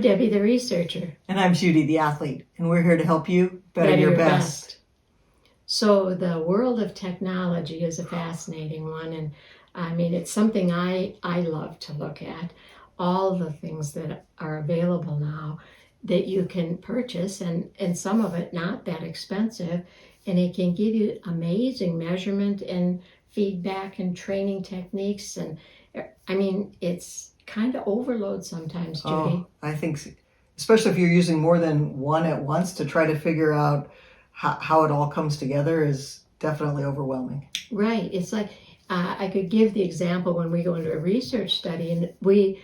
I'm Debbie, the researcher. And I'm Judy, the athlete. And we're here to help you better your best. So the world of technology is a fascinating one. And I mean, it's something I love to look at. All the things that are available now that you can purchase, and some of it not that expensive. And it can give you amazing measurement and feedback and training techniques. And I mean, it's kind of overload sometimes, Judy. Oh, I think, especially if you're using more than one at once to try to figure out how it all comes together, is definitely overwhelming. Right. It's like, I could give the example when we go into a research study and we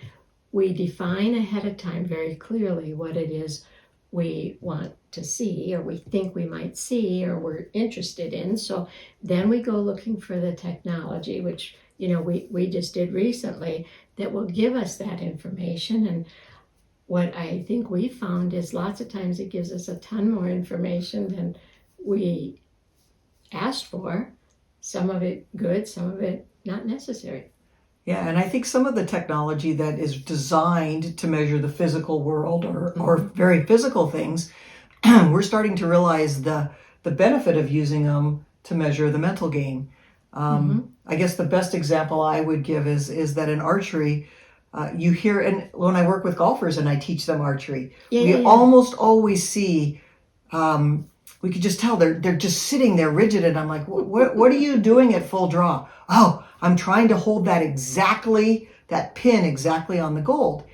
define ahead of time very clearly what it is we want to see, or we think we might see, or we're interested in. So then we go looking for the technology, which, we just did recently, that will give us that information. And what I think we found is lots of times it gives us a ton more information than we asked for. Some of it good, some of it not necessary. Yeah, and I think some of the technology that is designed to measure the physical world or very physical things, we're starting to realize the benefit of using them to measure the mental game. I guess the best example I would give is that in archery, you hear, and when I work with golfers and I teach them archery, we almost always see, we could just tell they're just sitting there rigid, and I'm like, what are you doing at full draw? Oh, I'm trying to hold that pin exactly on the gold.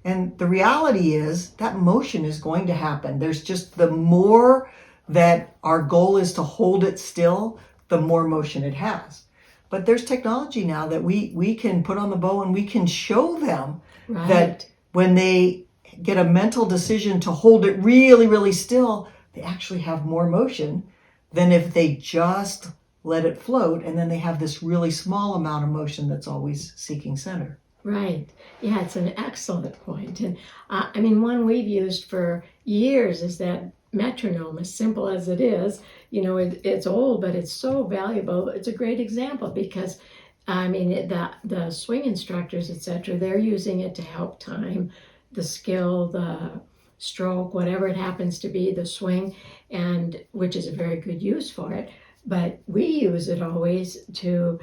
And the reality is that motion is going to happen. There's just, the more that our goal is to hold it still, the more motion it has. But there's technology now that we can put on the bow, and we can show them that when they get a mental decision to hold it really, really still, they actually have more motion than if they just let it float, and then they have this really small amount of motion that's always seeking center. Right. Yeah, it's an excellent point. And I mean, one we've used for years is that metronome, as simple as it is. It's old, but it's so valuable. It's a great example because, I mean, the swing instructors, etc., they're using it to help time the skill, the stroke, whatever it happens to be, the swing, and which is a very good use for it. But we use it always to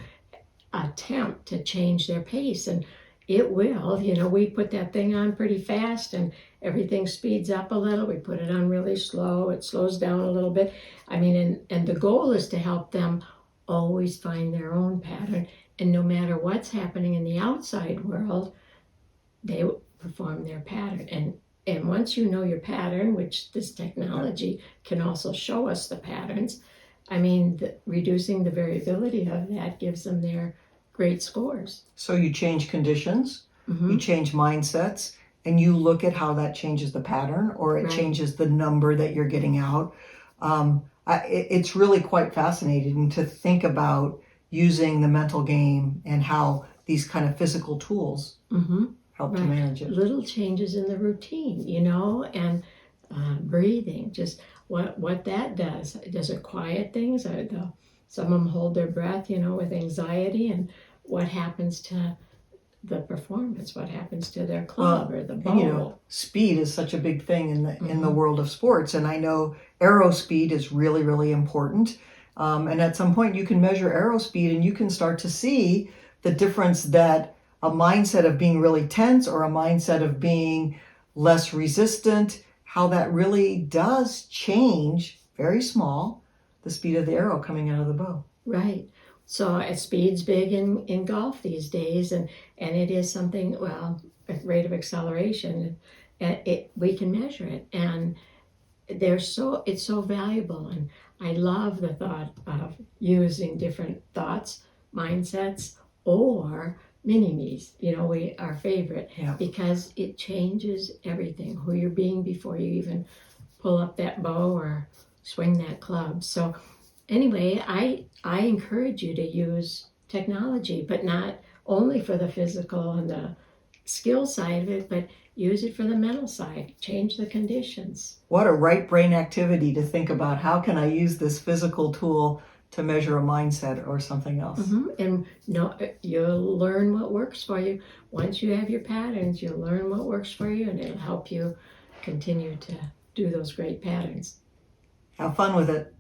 attempt to change their pace, and it will. We put that thing on pretty fast and everything speeds up a little. We put it on really slow, it slows down a little bit. I mean, and the goal is to help them always find their own pattern, and no matter what's happening in the outside world, they perform their pattern. And once you know your pattern, which this technology can also show us the patterns, I mean, reducing the variability of that gives them their great scores. So you change conditions, you change mindsets, and you look at how that changes the pattern, or it changes the number that you're getting out. It's really quite fascinating to think about using the mental game and how these kind of physical tools help to manage it. Little changes in the routine, and breathing, just what that does. Does it quiet things? Some of them hold their breath, with anxiety, and what happens to the performance? What happens to their club or the bowl? Speed is such a big thing in the world of sports, and I know arrow speed is really, really important. And at some point, you can measure arrow speed, and you can start to see the difference that a mindset of being really tense or a mindset of being less resistant, how that really does change, very small, the speed of the arrow coming out of the bow. Right. So speed's big in golf these days, and it is something, rate of acceleration, we can measure it, and it's so valuable. And I love the thought of using different thoughts, mindsets, or mini-me's, our favorite, because it changes everything, who you're being before you even pull up that bow or swing that club. So anyway, I encourage you to use technology, but not only for the physical and the skill side of it, but use it for the mental side. Change the conditions. What a right brain activity to think about, how can I use this physical tool to measure a mindset or something else. And no, you'll learn what works for you. Once you have your patterns, you'll learn what works for you, and it'll help you continue to do those great patterns. Have fun with it.